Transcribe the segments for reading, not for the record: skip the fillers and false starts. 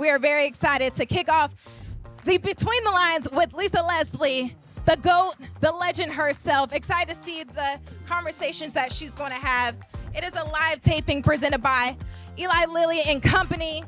we are very excited to kick off the Between the Lines with Lisa Leslie, the GOAT, the legend herself. Excited to see the conversations that she's going to have. It is a live taping presented by Eli Lilly and Company.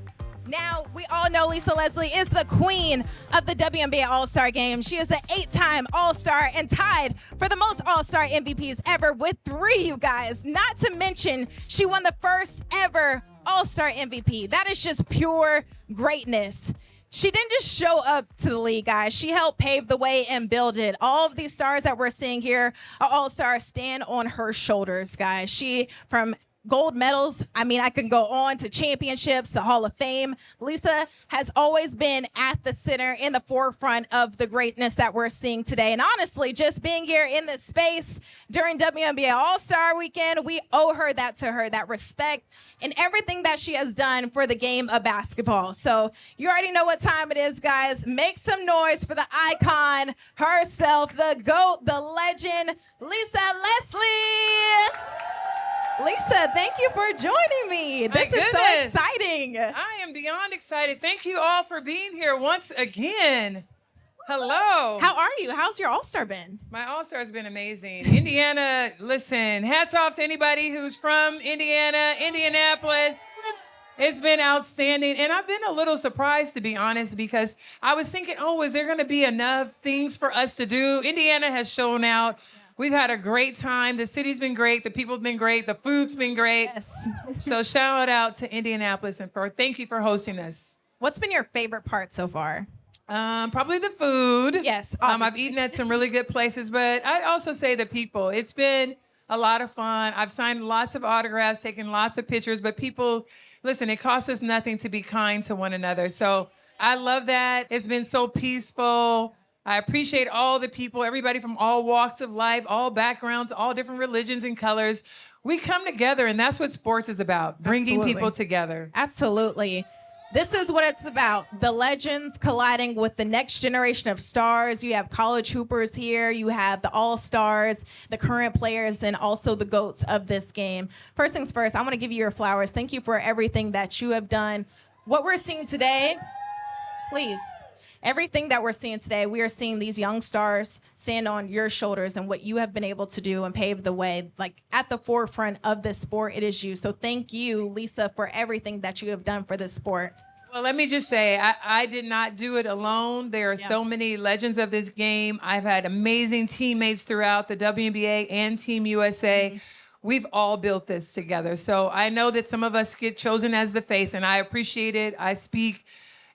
Now, we all know Lisa Leslie is the queen of the WNBA All-Star Game. She is the 8-time All-Star and tied for the most All-Star MVPs ever with 3, you guys. Not to mention, she won the first ever All-Star MVP. That is just pure greatness. She didn't just show up to the league, guys. She helped pave the way and build it. All of these stars that we're seeing here are all-stars, stand on her shoulders, guys. She, from gold medals, I mean, I can go on to championships, the Hall of Fame. Lisa has always been at the center, in the forefront of the greatness that we're seeing today. And honestly, just being here in this space during WNBA All-Star Weekend, we owe her that respect and everything that she has done for the game of basketball. So you already know what time it is, guys. Make some noise for the icon herself, the GOAT, the legend, Lisa Leslie. Lisa, thank you for joining me. This is so exciting. I am beyond excited. Thank you all for being here once again. Hello. How are you? How's your All-Star been? My All-Star's been amazing. Indiana, listen, hats off to anybody who's from Indiana, Indianapolis. It's been outstanding. And I've been a little surprised, to be honest, because I was thinking, is there going to be enough things for us to do? Indiana has shown out. We've had a great time. The city's been great. The people have been great. The food's been great. Yes. So shout out to Indianapolis and thank you for hosting us. What's been your favorite part so far? Probably the food. Yes. I've eaten at some really good places, but I'd also say the people. It's been a lot of fun. I've signed lots of autographs, taken lots of pictures, but people, listen, it costs us nothing to be kind to one another. So I love that. It's been so peaceful. I appreciate all the people, everybody from all walks of life, all backgrounds, all different religions and colors. We come together, and that's what sports is about, bringing people together. Absolutely. This is what it's about. The legends colliding with the next generation of stars. You have college hoopers here. You have the all-stars, the current players, and also the GOATs of this game. First things first, I want to give you your flowers. Thank you for everything that you have done. What we're seeing today, please. Everything that we're seeing today, we are seeing these young stars stand on your shoulders and what you have been able to do and pave the way. Like, at the forefront of this sport, it is you. So thank you, Lisa, for everything that you have done for this sport. Well, let me just say, I did not do it alone. There are so many legends of this game. I've had amazing teammates throughout the WNBA and Team USA. Mm-hmm. We've all built this together. So I know that some of us get chosen as the face, and I appreciate it. I speak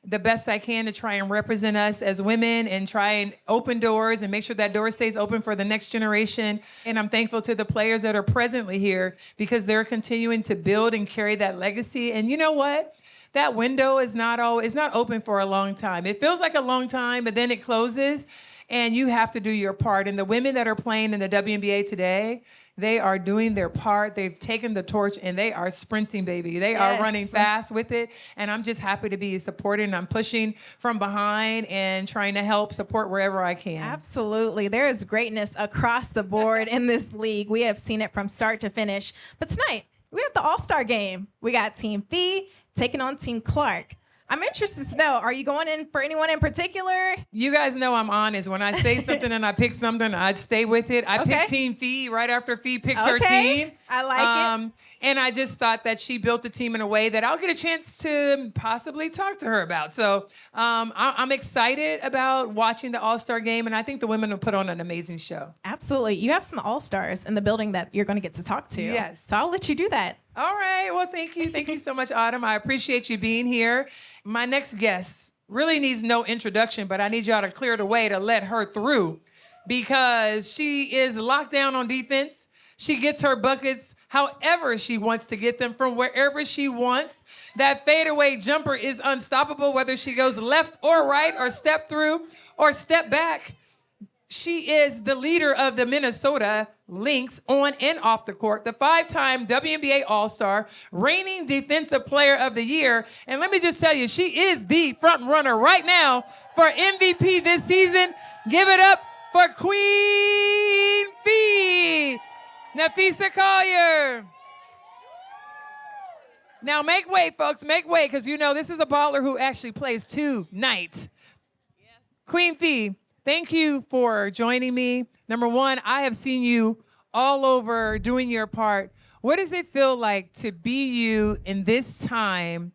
the best I can to try and represent us as women and try and open doors and make sure that door stays open for the next generation. And I'm thankful to the players that are presently here because they're continuing to build and carry that legacy. And you know what? That window is not open for a long time. It feels like a long time, but then it closes and you have to do your part. And the women that are playing in the WNBA today, they are doing their part. They've taken the torch and they are sprinting, baby. They are running fast with it. And I'm just happy to be supporting. I'm pushing from behind and trying to help support wherever I can. Absolutely. There is greatness across the board in this league. We have seen it from start to finish. But tonight, we have the All-Star game. We got Team Fee taking on Team Clark. I'm interested to know, are you going in for anyone in particular? You guys know I'm honest. When I say something and I pick something, I stay with it. I picked Team Fee right after Fee picked her team. I like it. And I just thought that she built the team in a way that I'll get a chance to possibly talk to her about. So I'm excited about watching the All-Star game, and I think the women will put on an amazing show. Absolutely. You have some All-Stars in the building that you're going to get to talk to. Yes. So I'll let you do that. All right. Well, thank you. Thank you so much, Autumn. I appreciate you being here. My next guest really needs no introduction, but I need y'all to clear the way to let her through because she is locked down on defense. She gets her buckets however she wants to get them from wherever she wants. That fadeaway jumper is unstoppable, whether she goes left or right or step through or step back. She is the leader of the Minnesota Lynx on and off the court, the 5-time WNBA All-Star, reigning Defensive Player of the Year. And let me just tell you, she is the front runner right now for MVP this season. Give it up for Queen Bee, Napheesa Collier. Now make way, folks. Make way, because you know this is a baller who actually plays tonight. Yes. Queen Fee, thank you for joining me. Number one, I have seen you all over doing your part. What does it feel like to be you in this time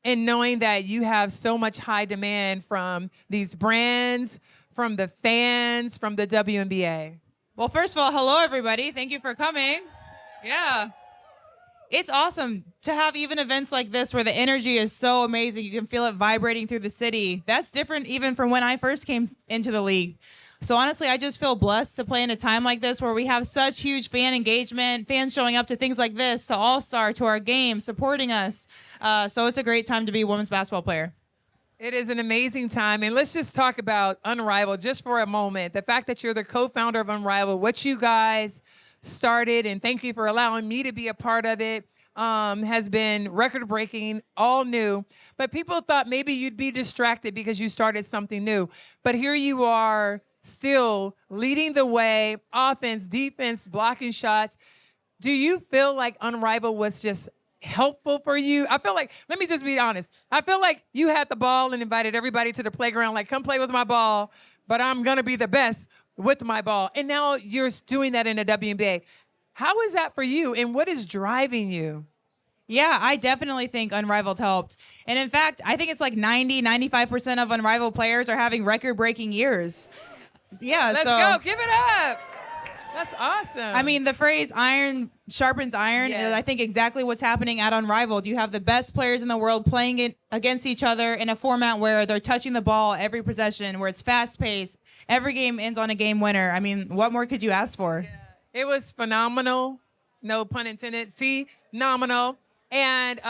and knowing that you have so much high demand from these brands, from the fans, from the WNBA? Well, first of all, hello, everybody. Thank you for coming. Yeah. It's awesome to have even events like this where the energy is so amazing. You can feel it vibrating through the city. That's different even from when I first came into the league. So honestly, I just feel blessed to play in a time like this where we have such huge fan engagement, fans showing up to things like this, to All-Star, to our games, supporting us. So it's a great time to be a women's basketball player. It is an amazing time. And let's just talk about Unrivaled just for a moment. The fact that you're the co-founder of Unrivaled, what you guys started, and thank you for allowing me to be a part of it, has been record-breaking, all new. But people thought maybe you'd be distracted because you started something new. But here you are, still leading the way, offense, defense, blocking shots. Do you feel like Unrivaled was just helpful for you? I feel like, let me just be honest, I feel like you had the ball and invited everybody to the playground, like, come play with my ball, but I'm going to be the best with my ball. And now you're doing that in the WNBA. How is that for you, and what is driving you? Yeah, I definitely think Unrivaled helped. And in fact, I think it's like 95% of Unrivaled players are having record-breaking years. Yeah, Let's go. Give it up. That's awesome. I mean, the phrase iron sharpens iron Yes. is, I think, exactly what's happening at Unrivaled. You have the best players in the world playing it against each other in a format where they're touching the ball every possession, where it's fast-paced. Every game ends on a game winner. I mean, what more could you ask for? Yeah. It was phenomenal. No pun intended. Phenomenal. And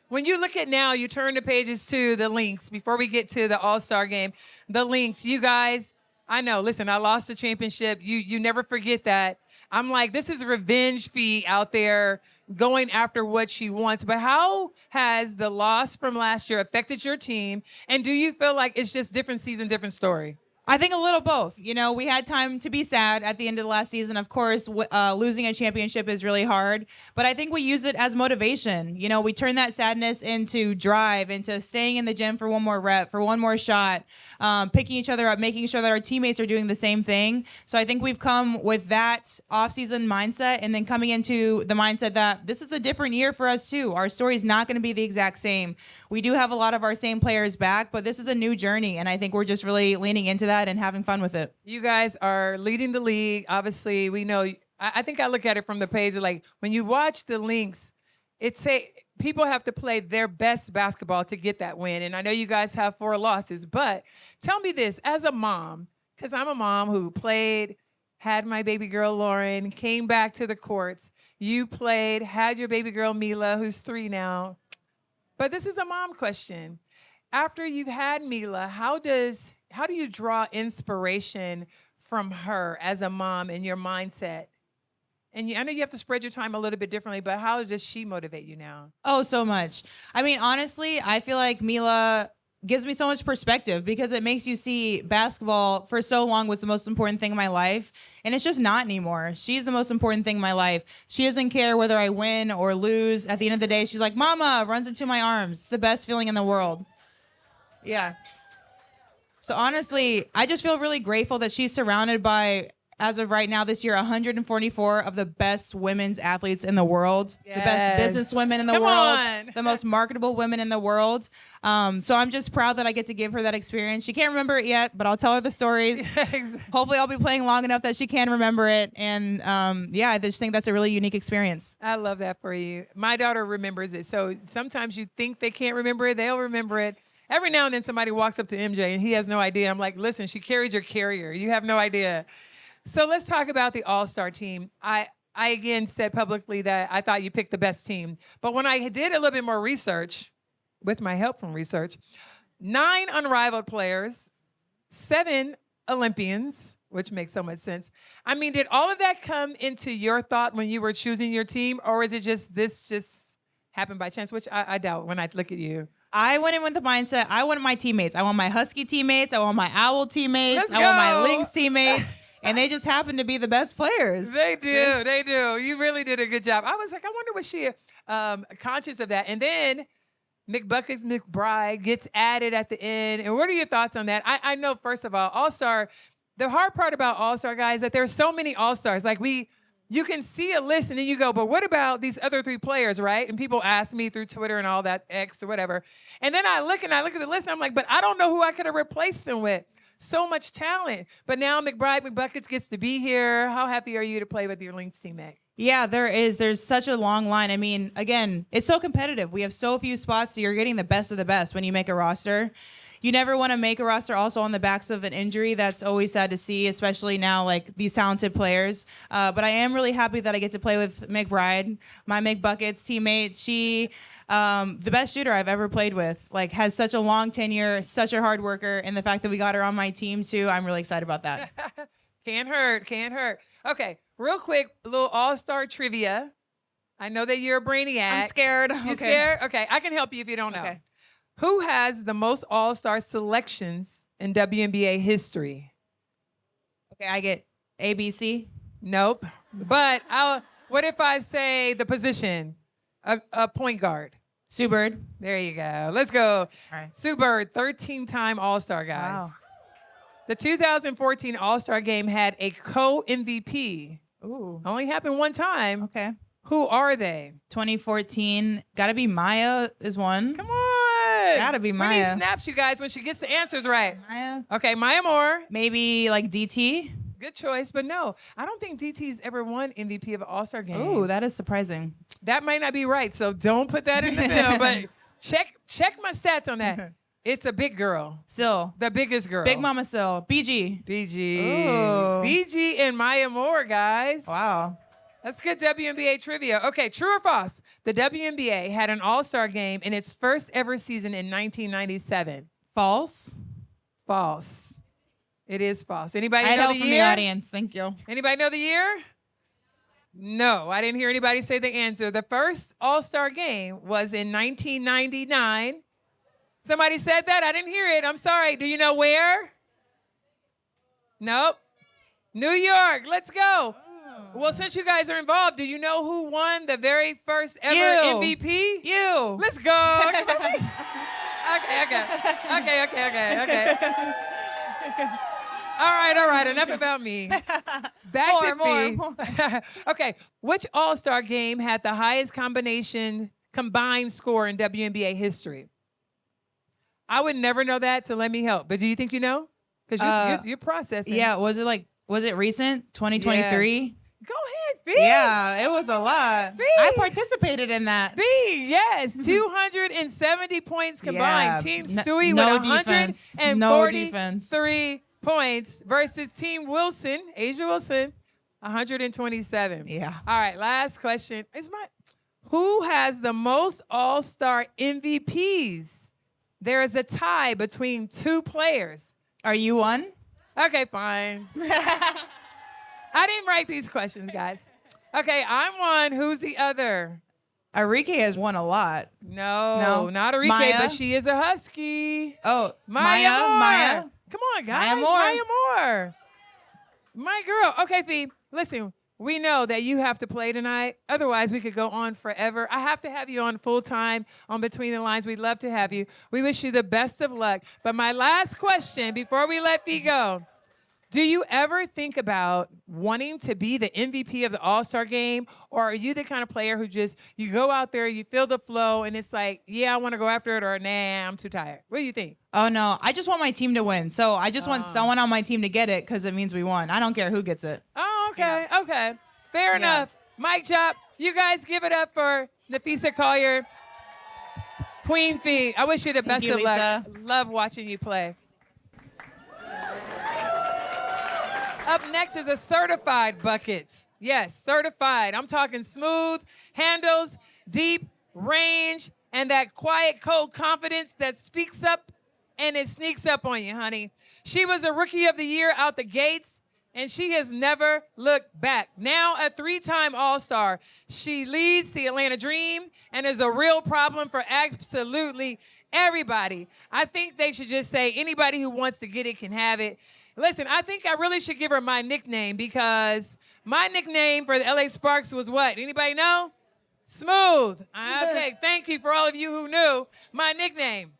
when you look at now, you turn the pages to the links. Before we get to the All-Star game, the links, you guys, I know, listen, I lost the championship. You never forget that. I'm like, this is revenge Fee out there going after what she wants. But how has the loss from last year affected your team? And do you feel like it's just different season, different story? I think a little both. You know, we had time to be sad at the end of the last season. Of course, losing a championship is really hard, but I think we use it as motivation. You know, we turn that sadness into drive, into staying in the gym for one more rep, for one more shot, picking each other up, making sure that our teammates are doing the same thing. So I think we've come with that off-season mindset, and then coming into the mindset that this is a different year for us too. Our story is not going to be the exact same. We do have a lot of our same players back, but this is a new journey, and I think we're just really leaning into that and having fun with it. You guys are leading the league. Obviously, we know. I think I look at it from the page of, like, when you watch the links, it's people have to play their best basketball to get that win. And I know you guys have 4 losses, but tell me this, as a mom, because I'm a mom who played, had my baby girl Lauren, came back to the courts. You played, had your baby girl Mila, who's 3 now. But this is a mom question. After you've had Mila, how do you draw inspiration from her as a mom in your mindset? And I know you have to spread your time a little bit differently, but how does she motivate you now? Oh, so much. I mean, honestly, I feel like Mila gives me so much perspective because it makes you see basketball for so long was the most important thing in my life. And it's just not anymore. She's the most important thing in my life. She doesn't care whether I win or lose. At the end of the day, she's like, Mama, runs into my arms. It's the best feeling in the world. Yeah. So honestly, I just feel really grateful that she's surrounded by, as of right now this year, 144 of the best women's athletes in the world, Yes. the best business women in the Come world, on. the most marketable women in the world. So I'm just proud that I get to give her that experience. She can't remember it yet, but I'll tell her the stories. Exactly. Hopefully I'll be playing long enough that she can remember it. And yeah, I just think that's a really unique experience. I love that for you. My daughter remembers it. So sometimes you think they can't remember it. They'll remember it. Every now and then somebody walks up to MJ and he has no idea. I'm like, listen, she carried your carrier. You have no idea. So let's talk about the All-Star team. I again said publicly that I thought you picked the best team. But when I did a little bit more research, with my help from research, 9 Unrivaled players, 7 Olympians, which makes so much sense. I mean, did all of that come into your thought when you were choosing your team? Or is it just happened by chance, which I doubt when I look at you? I went in with the mindset, I want my teammates. I want my Husky teammates. I want my Owl teammates. Let's I want my go. Lynx teammates. And they just happen to be the best players. They do. You really did a good job. I was like, I wonder was she conscious of that. And then McBuckets McBride gets added at the end. And what are your thoughts on that? I know, first of all, All-Star, the hard part about All-Star, guys, is that there's so many All-Stars. Like, you can see a list and then you go, but what about these other 3 players, right? And people ask me through Twitter and all that, X or whatever. And then I look at the list and I'm like, but I don't know who I could have replaced them with. So much talent. But now McBuckets gets to be here. How happy are you to play with your Lynx teammate? Yeah, there is. There's such a long line. I mean, again, it's so competitive. We have so few spots, so you're getting the best of the best when you make a roster. You never want to make a roster also on the backs of an injury. That's always sad to see, especially now, like, these talented players. But I am really happy that I get to play with McBride, my McBuckets teammate. She, the best shooter I've ever played with, like, has such a long tenure, such a hard worker, and the fact that we got her on my team, too, I'm really excited about that. Can't hurt. Okay, real quick, a little All-Star trivia. I know that you're a brainiac. I'm scared. You scared? Okay, I can help you if you don't know. Okay. Who has the most All-Star selections in WNBA history? Okay, I get ABC. Nope. But what if I say the position? A point guard. Sue Bird. There you go. Let's go. All right. Sue Bird, 13-time All-Star, guys. Wow. The 2014 All-Star Game had a co-MVP. Ooh. Only happened one time. Okay. Who are they? 2014. Gotta be Maya is one. Come on. Gotta be We Maya. need snaps, you guys, when she gets the answers right. Maya. Okay, Maya Moore. Maybe like DT. Good choice, but no, I don't think DT's ever won MVP of an All-Star Game. Ooh, that is surprising. That might not be right, so don't put that in the bill. But check my stats on that. It's a big girl. Still. The biggest girl. Big Mama Still. BG. BG. Ooh. BG and Maya Moore, guys. Wow. That's good WNBA trivia. Okay, true or false? The WNBA had an All-Star Game in its first ever season in 1997. False. False. It is false. Anybody I know help the from year? the audience. Thank you. Anybody know the year? No, I didn't hear anybody say the answer. The first All-Star Game was in 1999. Somebody said that? I didn't hear it. I'm sorry. Do you know where? Nope. New York. Let's go. Well, since you guys are involved, do you know who won the very first ever MVP? You. Let's go. Okay. All right. Enough about me. Back to More. Okay. Which All-Star Game had the highest combined score in WNBA history? I would never know that, so let me help. But do you think you know? Because you're processing. Yeah, was it recent? 2023? Go ahead, B. Yeah, it was a lot. B. I participated in that. B, yes. 270 points combined. Yeah. Team Stewie No with defense. 143 No defense. points versus Team Wilson, Asia Wilson, 127. Yeah. All right, last question. Who has the most All-Star MVPs? There is a tie between 2 players. Are you one? Okay, fine. I didn't write these questions, guys. Okay, I'm one. Who's the other? Arike has won a lot. No, not Arike, Maya? but she is a Husky. Oh, Maya Moore. Maya. Come on, guys. Maya Moore. My girl. Okay, Fee, listen, we know that you have to play tonight. Otherwise, we could go on forever. I have to have you on full time on Between the Lines. We'd love to have you. We wish you the best of luck. But my last question before we let Fee go, do you ever think about wanting to be the MVP of the All-Star Game? Or are you the kind of player who just, you go out there, you feel the flow, and it's like, yeah, I want to go after it, or nah, I'm too tired? What do you think? Oh, no. I just want my team to win. So I just want someone on my team to get it because it means we won. I don't care who gets it. Oh, okay, okay. Fair enough. Mic drop. You guys give it up for Napheesa Collier. Queen Fee, I wish you the best of luck. Love watching you play. Up next is a certified bucket. Yes, certified. I'm talking smooth, handles, deep, range, and that quiet, cold confidence that speaks up and it sneaks up on you, honey. She was a Rookie of the Year out the gates, and she has never looked back. Now a 3-time All-Star, she leads the Atlanta Dream and is a real problem for absolutely everybody. I think they should just say anybody who wants to get it can have it. Listen, I think I really should give her my nickname because my nickname for the LA Sparks was what? Anybody know? Smooth. Okay, thank you for all of you who knew my nickname.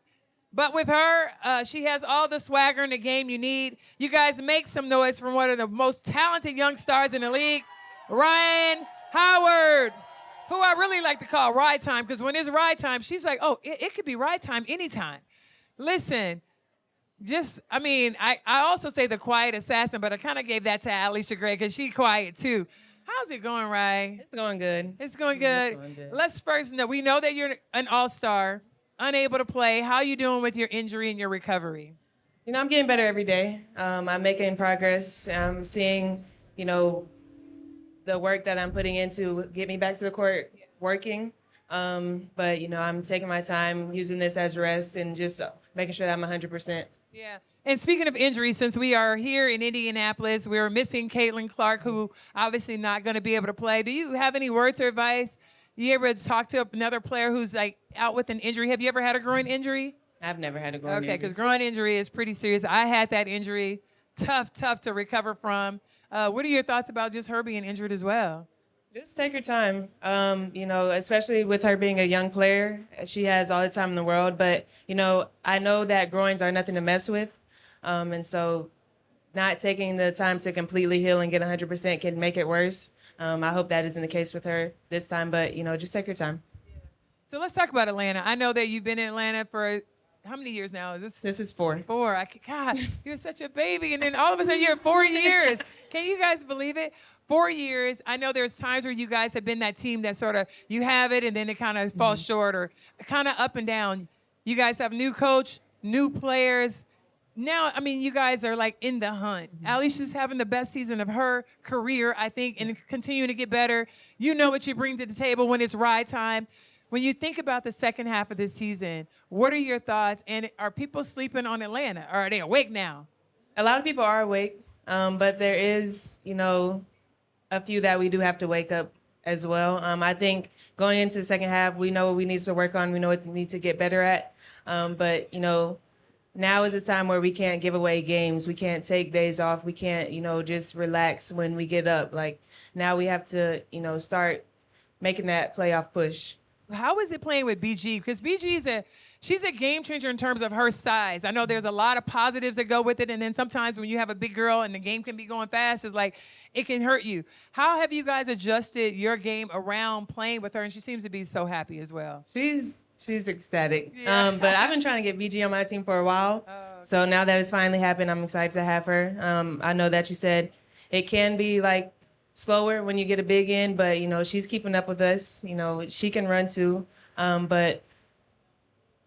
But with her, she has all the swagger in the game you need. You guys make some noise from one of the most talented young stars in the league, Rhyne Howard, who I really like to call Ride Time, because when it's Ride Time, she's like, oh, it could be Ride Time anytime. Listen, I also say the quiet assassin, but I kind of gave that to Alicia Gray because she's quiet too. How's it going, Rye? It's going good. It's going good. It's going good. Let's first know, we know that you're an all-star, unable to play. How you doing with your injury and your recovery? You know, I'm getting better every day. I'm making progress. I'm seeing, the work that I'm putting into get me back to the court working. But, I'm taking my time, using this as rest, and just making sure that I'm 100%. Yeah. And speaking of injuries, since we are here in Indianapolis, we're missing Caitlin Clark, who obviously not going to be able to play. Do you have any words or advice? You ever talk to another player who's like out with an injury? Have you ever had a groin injury? I've never had a groin injury. Okay, because groin injury is pretty serious. I had that injury. Tough to recover from. What are your thoughts about just her being injured as well? Just take your time. Especially with her being a young player, she has all the time in the world. But, I know that groins are nothing to mess with. And so not taking the time to completely heal and get 100% can make it worse. I hope that isn't the case with her this time, but, just take your time. So let's talk about Atlanta. I know that you've been in Atlanta for how many years now? This is 4. 4. God, you're such a baby. And then all of a sudden you're 4 years. Can you guys believe it? 4 years. I know there's times where you guys have been that team that sort of, you have it and then it kind of falls short or kind of up and down. You guys have new coach, new players. Now, you guys are like in the hunt. Alicia's having the best season of her career, I think, and continuing to get better. You know what you bring to the table when it's ride time. When you think about the second half of this season, what are your thoughts? And are people sleeping on Atlanta? Or are they awake now? A lot of people are awake, but there is, a few that we do have to wake up as well. I think going into the second half, we know what we need to work on. We know what we need to get better at. But, now is a time where we can't give away games. We can't take days off. We can't, just relax when we get up. Like, now we have to, start making that playoff push. How is it playing with BG? Because BG she's a game changer in terms of her size. I know there's a lot of positives that go with it, and then sometimes when you have a big girl and the game can be going fast, it's like it can hurt you. How have you guys adjusted your game around playing with her? And she seems to be so happy as well. She's ecstatic. Yeah. But I've been trying to get BG on my team for a while. So now that it's finally happened, I'm excited to have her. I know that you said it can be like slower when you get a big in, but she's keeping up with us. She can run too. But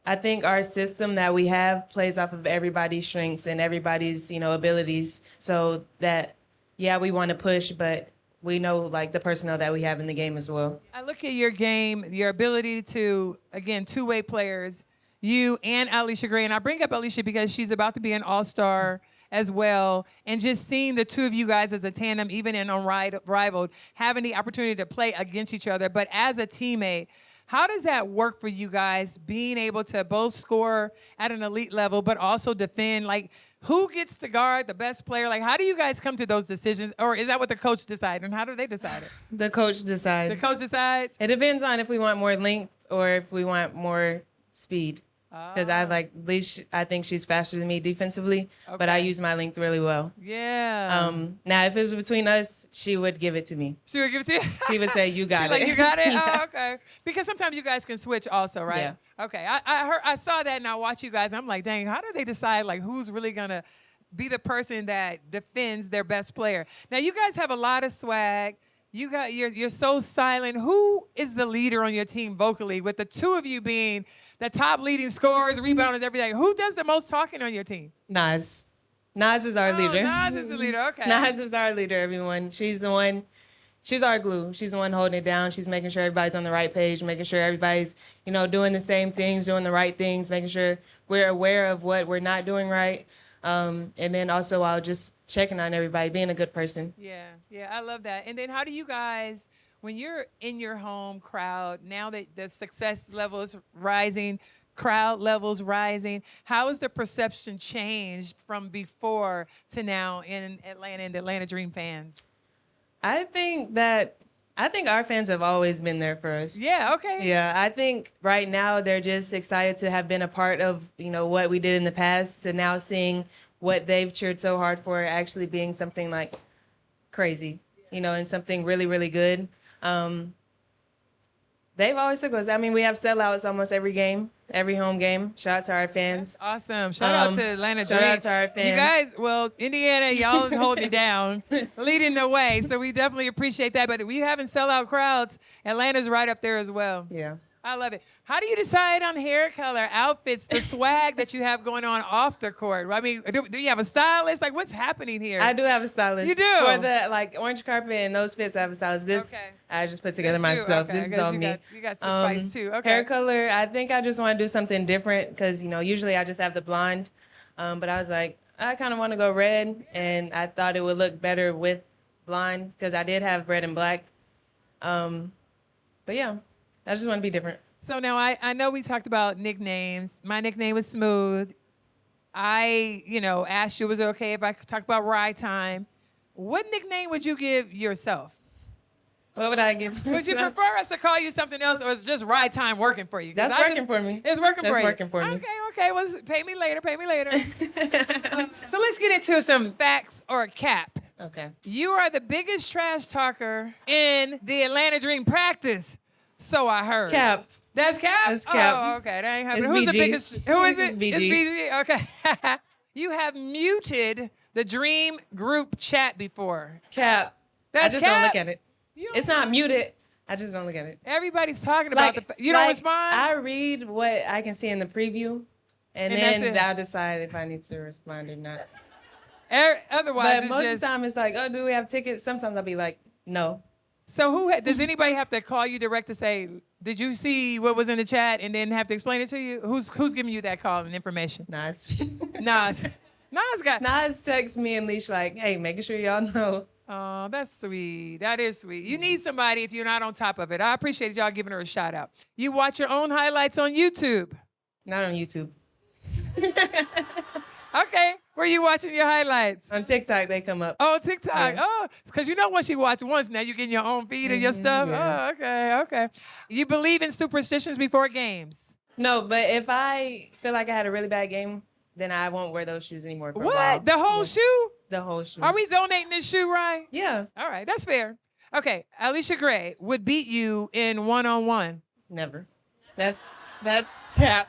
I think our system that we have plays off of everybody's strengths and everybody's, abilities. So that, yeah, we want to push, but we know like the personnel that we have in the game as well. I look at your game, your ability to, again, two-way players, you and Alicia Gray. And I bring up Alicia because she's about to be an all-star as well. And just seeing the two of you guys as a tandem, even in Unrivaled, having the opportunity to play against each other. But as a teammate, how does that work for you guys, being able to both score at an elite level, but also defend? Like, who gets to guard the best player? Like, how do you guys come to those decisions? Or is that what the coach decides? And how do they decide it? The coach decides. The coach decides? It depends on if we want more length or if we want more speed. Because I think she's faster than me defensively, but I use my length really well. Yeah. Now, if it was between us, she would give it to me. She would give it to you? She would say, "You got it." Like, you got it? Yeah. Oh, okay. Because sometimes you guys can switch also, right? Yeah. Okay. I saw that and I watch you guys. I'm like, dang, how do they decide like who's really gonna be the person that defends their best player? Now you guys have a lot of swag. You're so silent. Who is the leader on your team vocally? With the two of you being the top leading scorers, rebounders, everything. Who does the most talking on your team? Nas. Nas is our leader. Nas is the leader. Okay. Nas is our leader, everyone. She's the one. She's our glue. She's the one holding it down. She's making sure everybody's on the right page, making sure everybody's, doing the same things, doing the right things, making sure we're aware of what we're not doing right. And then also while just checking on everybody, being a good person. Yeah, I love that. And then how do you guys, when you're in your home crowd, now that the success level is rising, crowd levels rising, how has the perception changed from before to now in Atlanta and Atlanta Dream fans? I think that I think our fans have always been there for us. Yeah, okay. Yeah, I think right now they're just excited to have been a part of, what we did in the past, to now seeing what they've cheered so hard for actually being something like crazy, and something really, really good. They've always took us. I mean, we have sellouts almost every game, every home game. Shout out to our fans. That's awesome. Shout out to Atlanta Shout Dream. out to our fans. You guys, well, Indiana, y'all is holding it down, leading the way. So we definitely appreciate that. But we having sellout crowds. Atlanta's right up there as well. Yeah. I love it. How do you decide on hair color, outfits, the swag that you have going on off the court? I mean, do you have a stylist? Like, what's happening here? I do have a stylist. You do? For the orange carpet and those fits, I have a stylist. This Okay. I just put together That's you. myself. Okay, This is 'cause all you me. you got some spice too. Okay. Hair color, I think I just want to do something different because, usually I just have the blonde. But I was like, I kind of want to go red, and I thought it would look better with blonde because I did have red and black. But yeah, I just want to be different. So now I know we talked about nicknames. My nickname was Smooth. I, asked you, was it okay if I could talk about Ride Time? What nickname would you give yourself? What would I give? Would you prefer us to call you something else, or is just Ride Time working for you? 'Cause That's working for me. It's working for you. That's working for me. Okay. Well, pay me later. So let's get into some facts or cap. Okay. You are the biggest trash talker in the Atlanta Dream practice, so I heard. Cap. That's Cap? That's Cap. Oh, okay. That ain't happening. It's Who's the BG. biggest? Who is it? It's BG. It's BG. Okay. You have muted the Dream group chat before. Cap. That's I just Cap? don't look at it. You It's not muted. I just don't look at it. Everybody's talking about you don't respond? I read what I can see in the preview, and that's then it. I'll decide if I need to respond or not. Otherwise, But it's most just, of the time, it's like, oh, do we have tickets? Sometimes I'll be like, no. So does anybody have to call you direct to say, did you see what was in the chat, and then have to explain it to you? Who's giving you that call and information? Nas. Nas got. Nas texts me and Leash like, hey, making sure y'all know. Oh, that's sweet. That is sweet. You need somebody if you're not on top of it. I appreciate y'all giving her a shout out. You watch your own highlights on YouTube. Not on YouTube. Okay. Where you watching your highlights? On TikTok, they come up. Oh, TikTok. Yeah. Oh, because once you watch once, now you're getting your own feed of your stuff. yeah. Oh, okay. You believe in superstitions before games? No, but if I feel like I had a really bad game, then I won't wear those shoes anymore for a while. What? The whole shoe? The whole shoe. Are we donating this shoe, Ryan? Yeah. All right, that's fair. Okay, Alicia Gray would beat you in one-on-one. Never. That's Cap.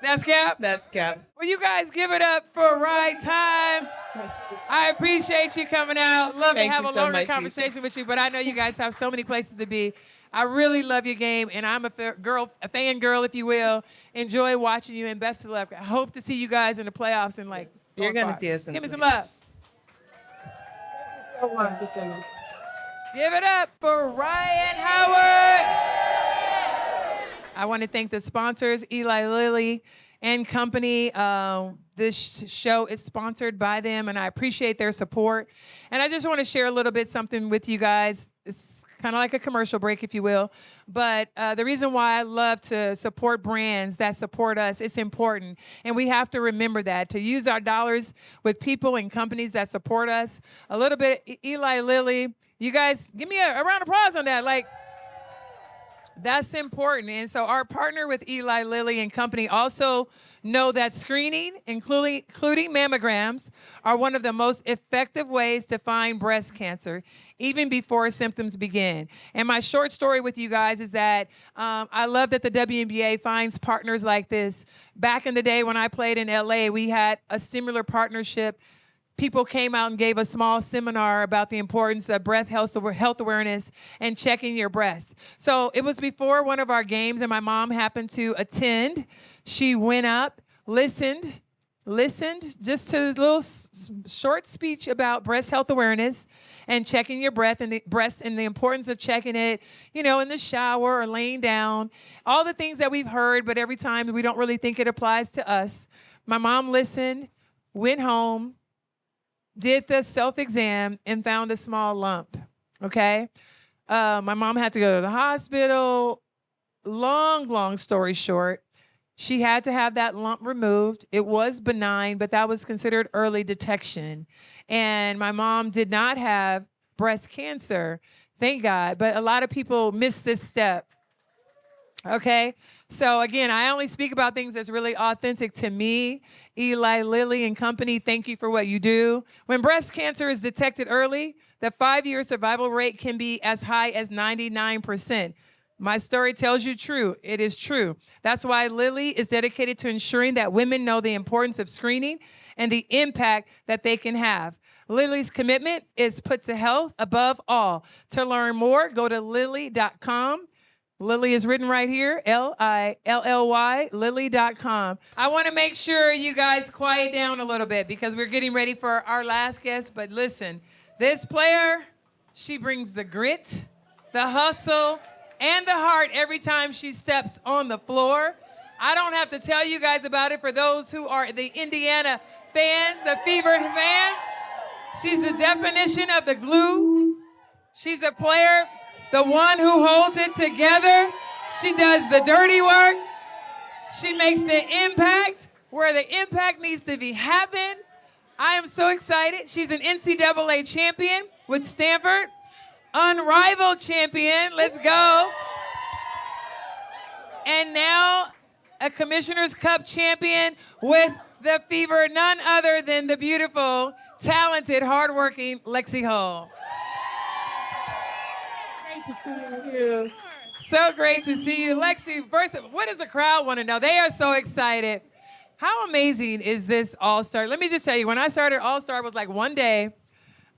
That's Cap? That's Cap. Well, you guys give it up for Ride Time. I appreciate you coming out. Love Thank to have you a so longer much, conversation with you, but I know you guys have so many places to be. I really love your game, and I'm a fan girl, if you will. Enjoy watching you, and best of luck. I hope to see you guys in the playoffs and You're going going to far. see us in Give me the some love. Give it up for Rhyne Howard. I want to thank the sponsors, Eli Lilly and Company. This show is sponsored by them, and I appreciate their support. And I just want to share a little bit something with you guys. It's kind of like a commercial break, if you will. But the reason why I love to support brands that support us, it's important. And we have to remember that, to use our dollars with people and companies that support us. A little bit, Eli Lilly. You guys, give me a round of applause on that. That's important. And so our partner with Eli Lilly and Company also know that screening, including mammograms, are one of the most effective ways to find breast cancer, even before symptoms begin. And my short story with you guys is that I love that the WNBA finds partners like this. Back in the day when I played in LA, we had a similar partnership. People came out and gave a small seminar about the importance of breast health awareness and checking your breasts. So it was before one of our games, and my mom happened to attend. She went up, listened just to a little short speech about breast health awareness and checking your breast and the importance of checking it, in the shower or laying down. All the things that we've heard, but every time we don't really think it applies to us. My mom listened, went home, did the self-exam, and found a small lump, okay? My mom had to go to the hospital. Long story short, she had to have that lump removed. It was benign, but that was considered early detection. And my mom did not have breast cancer. Thank God. But a lot of people miss this step. Okay? So again, I only speak about things that's really authentic to me. Eli Lilly and company, thank you for what you do. When breast cancer is detected early, the 5-year survival rate can be as high as 99%. My story tells you true. It is true. That's why Lilly is dedicated to ensuring that women know the importance of screening and the impact that they can have. Lilly's commitment is put to health above all. To learn more, go to lilly.com. Lilly is written right here, Lilly, lilly.com. I want to make sure you guys quiet down a little bit because we're getting ready for our last guest. But listen, this player, she brings the grit, the hustle, and the heart every time she steps on the floor. I don't have to tell you guys about it for those who are the Indiana fans, the Fever fans. She's the definition of the glue. She's a player, the one who holds it together. She does the dirty work. She makes the impact where the impact needs to be happen. I am so excited. She's an NCAA champion with Stanford. Unrivaled champion. Let's go. And now a Commissioner's Cup champion with the Fever, none other than the beautiful, talented, hardworking Lexie Hull. Great to see you. So great to see you. Lexie, first, what does the crowd want to know? They are so excited. How amazing is this All-Star? Let me just tell you, when I started, All-Star was like one day.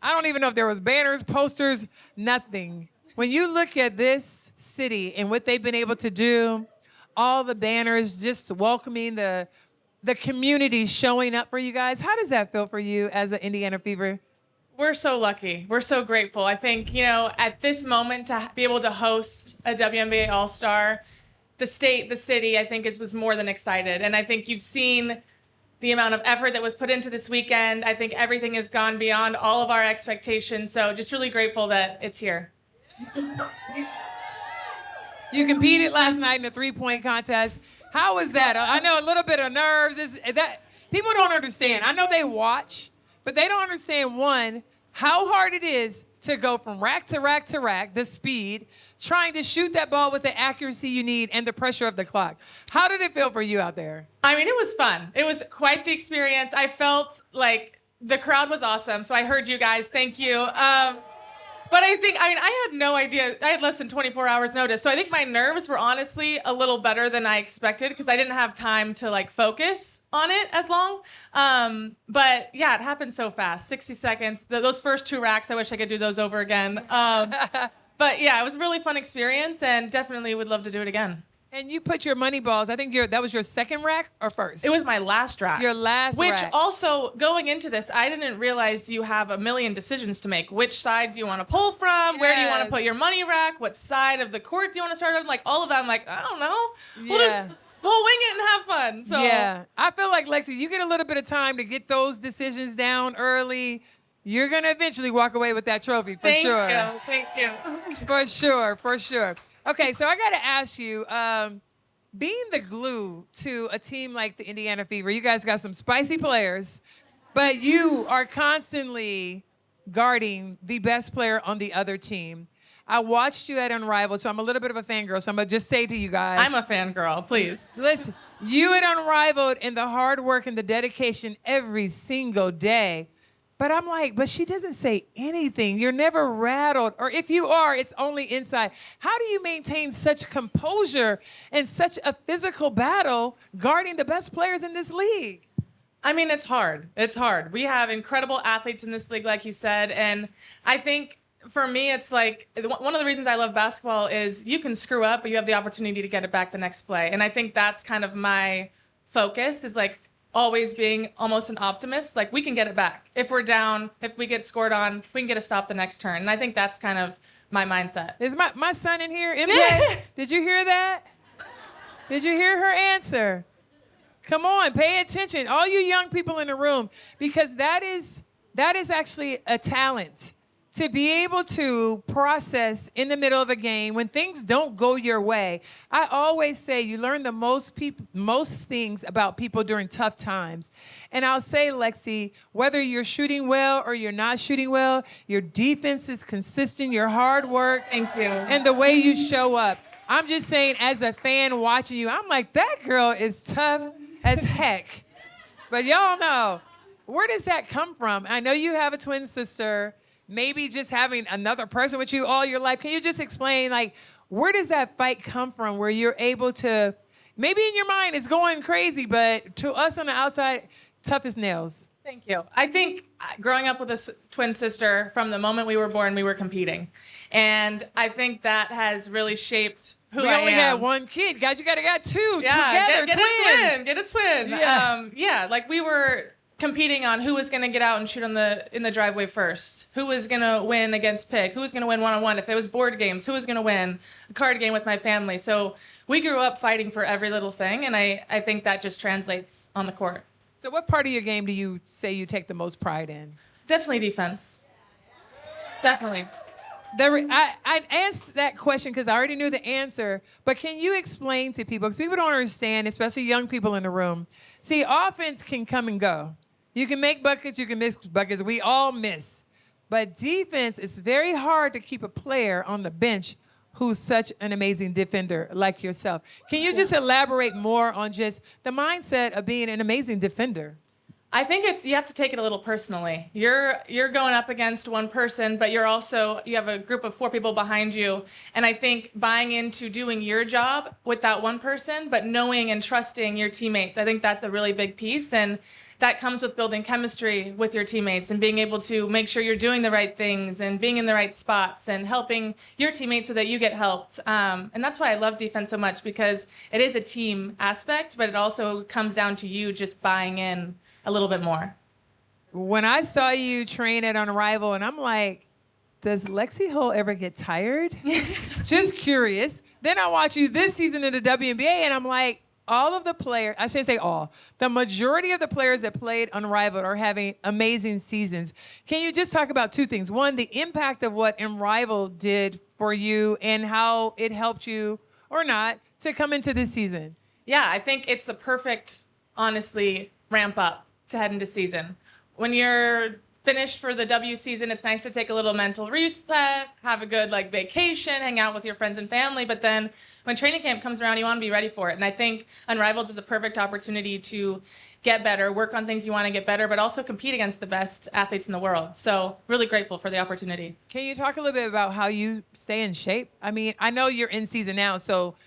I don't even know if there was banners, posters, nothing. When you look at this city and what they've been able to do, all the banners just welcoming the community showing up for you guys, how does that feel for you as an Indiana Fever? We're so lucky. We're so grateful. I think, at this moment to be able to host a WNBA All-Star, the state, the city, I think was more than excited. And I think you've seen the amount of effort that was put into this weekend. I think everything has gone beyond all of our expectations. So just really grateful that it's here. You competed last night in the three-point contest. How was that? I know a little bit of nerves. That people don't understand. I know they watch, but they don't understand, one, how hard it is to go from rack to rack to rack, the speed, trying to shoot that ball with the accuracy you need and the pressure of the clock. How did it feel for you out there? I mean, it was fun. It was quite the experience. I felt like the crowd was awesome. So I heard you guys. Thank you. But I had no idea. I had less than 24 hours notice. So I think my nerves were honestly a little better than I expected because I didn't have time to focus on it as long. But yeah, it happened so fast, 60 seconds. Those first 2 racks, I wish I could do those over again. But yeah, it was a really fun experience and definitely would love to do it again. And you put your money balls, I think that was your second rack or first? It was my last rack. Your last Which rack. also, going into this, I didn't realize you have a million decisions to make. Which side do you want to pull from? Yes. Where do you want to put your money rack? What side of the court do you want to start on? All of that, I'm like, I don't know. We'll wing it and have fun. So yeah, I feel like, Lexie, you get a little bit of time to get those decisions down early. You're going to eventually walk away with that trophy, for sure. Thank you. For sure. Okay, so I got to ask you, being the glue to a team like the Indiana Fever, you guys got some spicy players, but you are constantly guarding the best player on the other team. I watched you at Unrivaled, so I'm a little bit of a fangirl, so I'm going to just say to you guys. I'm a fangirl, please. Listen, you at Unrivaled and the hard work and the dedication every single day. But I'm like, but she doesn't say anything. You're never rattled. Or if you are, it's only inside. How do you maintain such composure and such a physical battle guarding the best players in this league? I mean, it's hard. It's hard. We have incredible athletes in this league, like you said. And I think for me, it's like one of the reasons I love basketball is you can screw up, but you have the opportunity to get it back the next play. And I think that's kind of my focus is always being almost an optimist. We can get it back. If we're down, if we get scored on, we can get a stop the next turn. And I think that's kind of my mindset. Is my son in here? MJ, did you hear that? Did you hear her answer? Come on, pay attention. All you young people in the room, because that is actually a talent to be able to process in the middle of a game when things don't go your way. I always say you learn the most things about people during tough times. And I'll say, Lexie, whether you're shooting well or you're not shooting well, your defense is consistent, your hard work, Thank you. and the way you show up. I'm just saying, as a fan watching you, I'm like, that girl is tough as heck. But y'all know, where does that come from? I know you have a twin sister. Maybe just having another person with you all your life. Can you just explain, like, where does that fight come from where you're able to, maybe in your mind it's going crazy, but to us on the outside, tough as nails? Thank you. I think growing up with a twin sister, from the moment we were born, we were competing. And I think that has really shaped who I am. We only had one kid. Guys, you got two Yeah, together, get twins. Get a twin. Yeah. Like we were competing on who was going to get out and shoot in the driveway first, who was going to win against pick, who was going to win one-on-one. If it was board games, who was going to win a card game with my family. So we grew up fighting for every little thing, and I think that just translates on the court. So what part of your game do you say you take the most pride in? Definitely defense. Definitely. I asked that question because I already knew the answer, but can you explain to people, because people don't understand, especially young people in the room. See, offense can come and go. You can make buckets, you can miss buckets. We all miss. But defense, is very hard to keep a player on the bench who's such an amazing defender like yourself. Can you just elaborate more on just the mindset of being an amazing defender? I think you have to take it a little personally. You're going up against one person, but you have a group of 4 people behind you. And I think buying into doing your job with that one person, but knowing and trusting your teammates, I think that's a really big piece. And that comes with building chemistry with your teammates and being able to make sure you're doing the right things and being in the right spots and helping your teammates so that you get helped. And that's why I love defense so much, because it is a team aspect, but it also comes down to you just buying in a little bit more. When I saw you train at Unrivaled, and I'm like, does Lexie Hull ever get tired? Just curious. Then I watch you this season in the WNBA, and I'm like, all of the players, I shouldn't say all, the majority of the players that played Unrivaled are having amazing seasons. Can you just talk about 2 things? One, the impact of what Unrivaled did for you and how it helped you, or not, to come into this season. Yeah, I think it's the perfect, honestly, ramp up to head into season. When you're finished for the W season, it's nice to take a little mental reset, have a good vacation, hang out with your friends and family, but then when training camp comes around, you want to be ready for it. And I think Unrivaled is a perfect opportunity to get better, work on things you want to get better, but also compete against the best athletes in the world. So really grateful for the opportunity. Can you talk a little bit about how you stay in shape? I mean, I know you're in season now,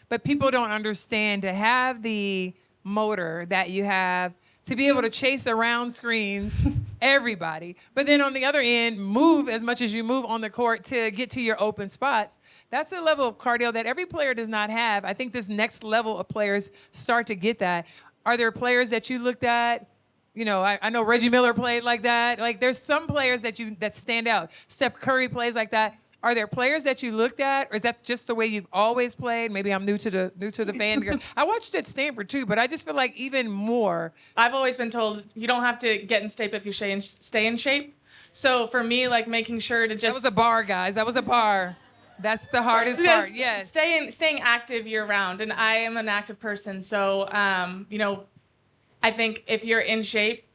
but people don't understand, to have the motor that you have, to be able to chase around screens, everybody, but then on the other end, move as much as you move on the court to get to your open spots. That's a level of cardio that every player does not have. I think this next level of players start to get that. Are there players that you looked at? You know, I know Reggie Miller played like that. Like, there's some players that stand out. Steph Curry plays like that. Are there players that you looked at, or is that just the way you've always played? Maybe I'm new to the fan. I watched at Stanford too, but I just feel like even more. I've always been told you don't have to get in shape if you stay in shape. So for me, making sure to just... That was a bar, guys. That was a bar. That's the hardest part. Yes. Staying active year round, and I am an active person. So I think if you're in shape,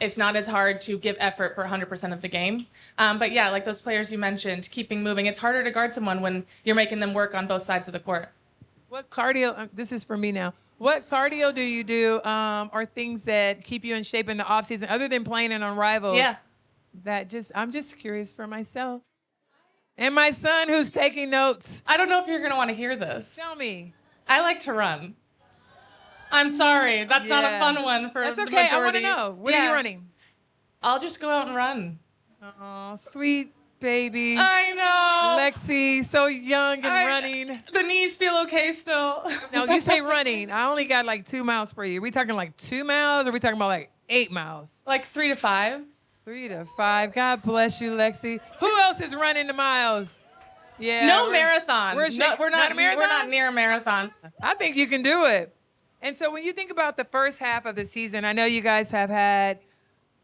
it's not as hard to give effort for 100% of the game. But yeah, like those players you mentioned, keeping moving. It's harder to guard someone when you're making them work on both sides of the court. What cardio, this is for me now. What cardio do you do, or things that keep you in shape in the off season other than playing in Unrivaled? Yeah. I'm just curious for myself. And my son who's taking notes. I don't know if you're going to want to hear this. Tell me. I like to run. I'm sorry. That's not a fun one for That's the okay. majority. I want to know. What are you running? I'll just go out and run. Oh, sweet baby. I know. Lexie, so young and running. The knees feel okay still. No, you say running. I only got 2 miles for you. Are we talking 2 miles, or are we talking about 8 miles? 3 to 5. 3 to 5. God bless you, Lexie. Who else is running the miles? Yeah. No marathon. We're not a marathon? We're not near a marathon. I think you can do it. And so when you think about the first half of the season, I know you guys have had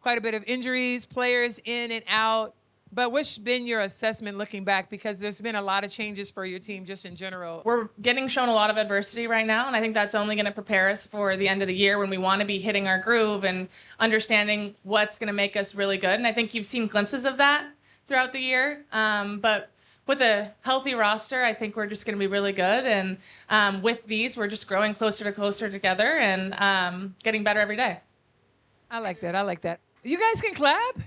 quite a bit of injuries, players in and out. But what's been your assessment looking back? Because there's been a lot of changes for your team just in general. We're getting shown a lot of adversity right now, and I think that's only going to prepare us for the end of the year when we want to be hitting our groove and understanding what's going to make us really good. And I think you've seen glimpses of that throughout the year. But with a healthy roster, I think we're just going to be really good. And with these, we're just growing closer together and getting better every day. I like that. I like that. You guys can clap.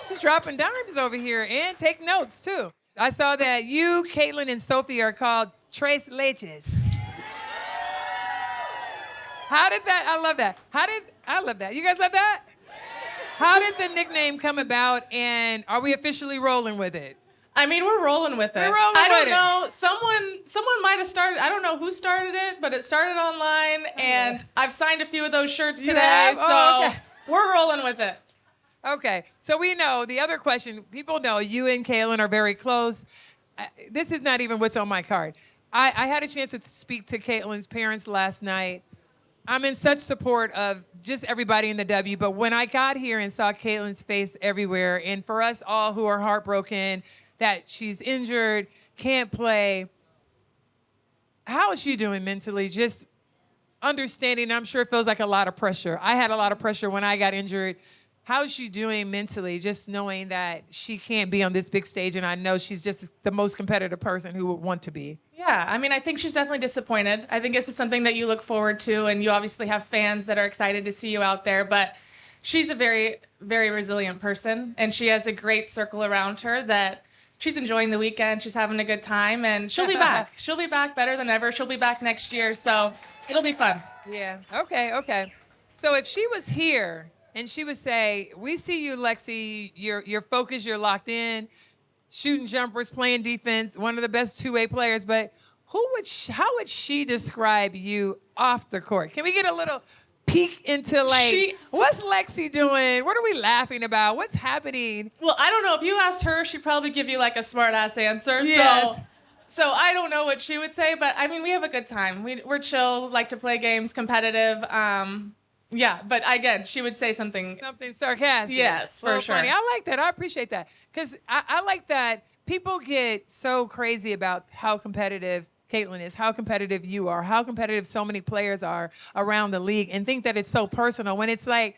She's dropping dimes over here and take notes, too. I saw that you, Caitlin, and Sophie are called Tres Leches. How did that? I love that. I love that. You guys love that? How did the nickname come about, and are we officially rolling with it? I mean, we're rolling with it. We're rolling I don't with it. know. Someone might have started. I don't know who started it, but it started online, and I've signed a few of those shirts You today. have? So Oh, okay. we're rolling with it. Okay, so we know the other question. People know you and Kaylin are very close. This is not even what's on my card. I had a chance to speak to Caitlin's parents last night. I'm in such support of just everybody in the W, but when I got here and saw Caitlin's face everywhere, and for us all who are heartbroken that she's injured, can't play, how is she doing mentally? Just understanding, I'm sure it feels like a lot of pressure. I had a lot of pressure when I got injured. How is she doing mentally, just knowing that she can't be on this big stage, and I know she's just the most competitive person who would want to be? Yeah, I mean, I think she's definitely disappointed. I think this is something that you look forward to, and you obviously have fans that are excited to see you out there, but she's a very, very resilient person, and she has a great circle around her that she's enjoying the weekend, she's having a good time, and she'll be back. She'll be back better than ever. She'll be back next year, so it'll be fun. Yeah, okay. So if she was here, and she would say, we see you, Lexie, you're focused, you're locked in, shooting jumpers, playing defense, one of the best two-way players, but how would she describe you off the court? Can we get a little peek into, what's Lexie doing? What are we laughing about? What's happening? Well, I don't know. If you asked her, she'd probably give you like a smart-ass answer. Yes. So I don't know what she would say, but I mean, we have a good time. We're chill, like to play games, competitive. Yeah, but again, she would say something sarcastic. Yes, for sure. Funny. I like that. I appreciate that. Because I like that people get so crazy about how competitive Caitlin is, how competitive you are, how competitive so many players are around the league, and think that it's so personal when it's like,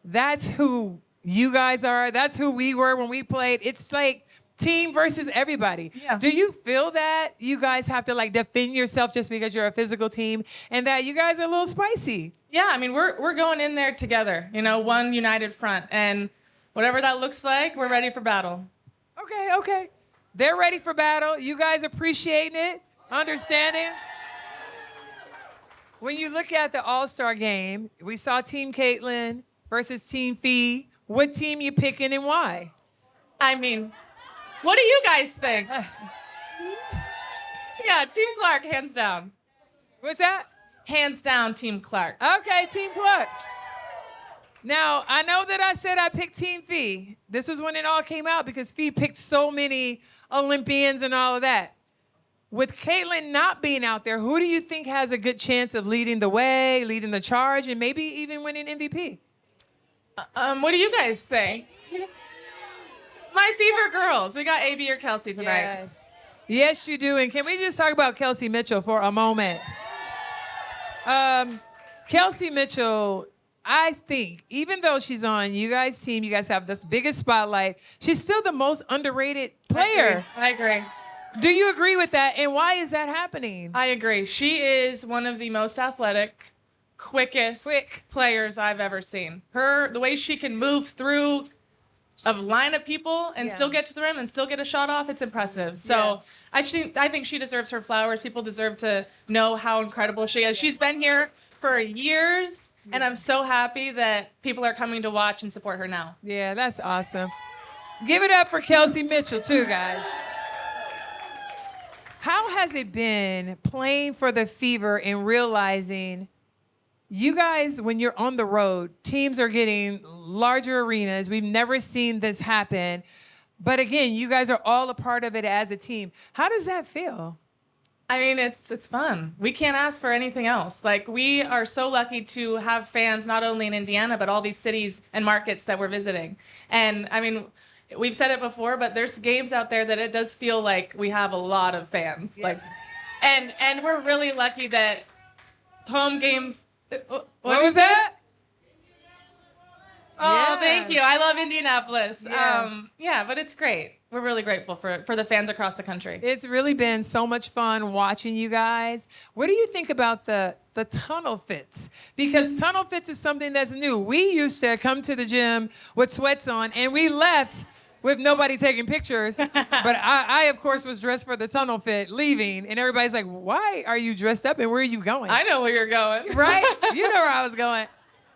that's who you guys are. That's who we were when we played. It's like team versus everybody. Yeah. Do you feel that you guys have to like defend yourself just because you're a physical team, and that you guys are a little spicy? Yeah, I mean, we're going in there together, one united front. And whatever that looks like, we're ready for battle. Okay. They're ready for battle. You guys appreciating it, understanding. When you look at the All-Star game, we saw Team Caitlin versus Team Fee. What team you picking and why? I mean, what do you guys think? Yeah, Team Clark, hands down. What's that? Hands down, Team Clark. Okay, Team Clark. Now, I know that I said I picked Team Fee. This was when it all came out because Fee picked so many Olympians and all of that. With Caitlin not being out there, who do you think has a good chance of leading the way, leading the charge, and maybe even winning MVP? What do you guys think? My Fever girls. We got AB or Kelsey tonight. Yes, you do. And can we just talk about Kelsey Mitchell for a moment? Kelsey Mitchell, I think, even though she's on you guys' team, you guys have this biggest spotlight, she's still the most underrated player. I agree. Do you agree with that? And why is that happening? I agree. She is one of the most athletic, quickest players I've ever seen. The way she can move through a line of people and still get to the rim and still get a shot off, it's impressive. So I think she deserves her flowers. People deserve to know how incredible she is. She's been here for years, and I'm so happy that people are coming to watch and support her now. Yeah, that's awesome. Give it up for Kelsey Mitchell, too, guys. How has it been playing for the Fever and realizing you guys, when you're on the road, teams are getting larger arenas. We've never seen this happen. But again, you guys are all a part of it as a team. How does that feel? I mean, it's fun. We can't ask for anything else. Like, we are so lucky to have fans not only in Indiana, but all these cities and markets that we're visiting. And I mean, we've said it before, but there's games out there that it does feel like we have a lot of fans. Yeah. Like, and we're really lucky that home games. What was that? Oh, Yeah. thank you. I love Indianapolis. Yeah. But it's great. We're really grateful for the fans across the country. It's really been so much fun watching you guys. What do you think about the tunnel fits? Because tunnel fits is something that's new. We used to come to the gym with sweats on, and we left with nobody taking pictures. But I, of course, was dressed for the tunnel fit leaving, and everybody's like, why are you dressed up, and where are you going? I know where you're going. Right? You know where I was going.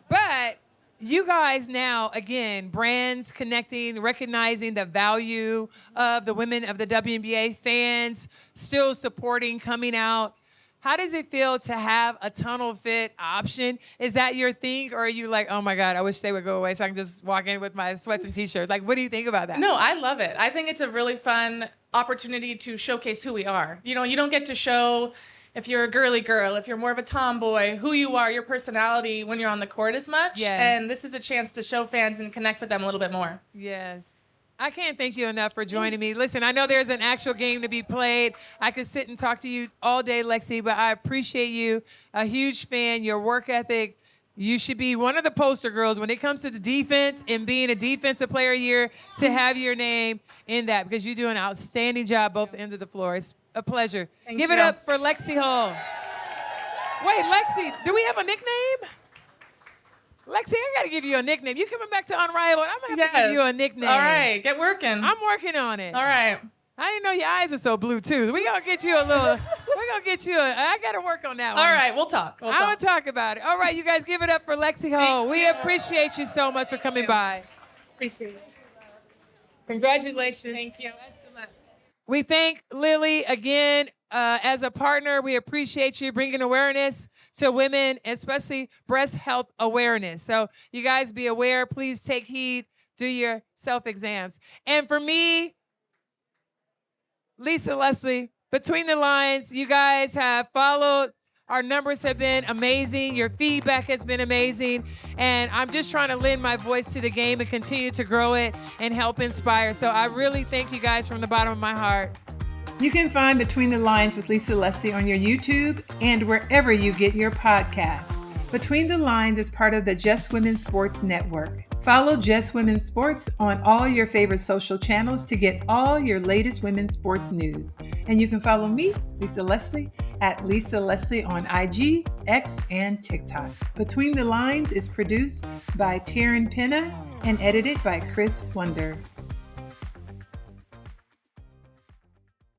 But you guys now, again, brands connecting, recognizing the value of the women of the WNBA, fans still supporting, coming out. How does it feel to have a tunnel fit option? Is that your thing, or are you like, oh my God, I wish they would go away so I can just walk in with my sweats and t-shirts? Like, what do you think about that? No, I love it. I think it's a really fun opportunity to showcase who we are. You know, you don't get to show if you're a girly girl, if you're more of a tomboy, who you are, your personality when you're on the court as much. Yes. And this is a chance to show fans and connect with them a little bit more. Yes. I can't thank you enough for joining me. Listen, I know there's an actual game to be played. I could sit and talk to you all day, Lexie, but I appreciate you. A huge fan, your work ethic. You should be one of the poster girls when it comes to the defense and being a defensive player of the year, to have your name in that, because you do an outstanding job both ends of the floor. It's a pleasure. Give it up for Lexie Hull. Wait, Lexie, do we have a nickname? Lexie, I got to give you a nickname. You coming back to Unrivaled? I'm going to have to give you a nickname. All right, get working. I'm working on it. All right. I didn't know your eyes were so blue, too. We're going to get you a little, I got to work on that one. All right, we'll talk. I'm going to talk about it. All right, you guys, give it up for Lexie Hull. We appreciate you so much for coming by. Appreciate it. Congratulations. Thank you. We thank Lilly again as a partner. We appreciate you bringing awareness to women, especially breast health awareness. So you guys be aware. Please take heed. Do your self-exams. And for me, Lisa Leslie, Between the Lines, you guys have followed. Our numbers have been amazing. Your feedback has been amazing. And I'm just trying to lend my voice to the game and continue to grow it and help inspire. So I really thank you guys from the bottom of my heart. You can find Between the Lines with Lisa Leslie on your YouTube and wherever you get your podcasts. Between the Lines is part of the Just Women Sports Network. Follow Just Women Sports on all your favorite social channels to get all your latest women's sports news. And you can follow me, Lisa Leslie, at Lisa Leslie on IG, X, and TikTok. Between the Lines is produced by Taryn Penna and edited by Chris Wonder.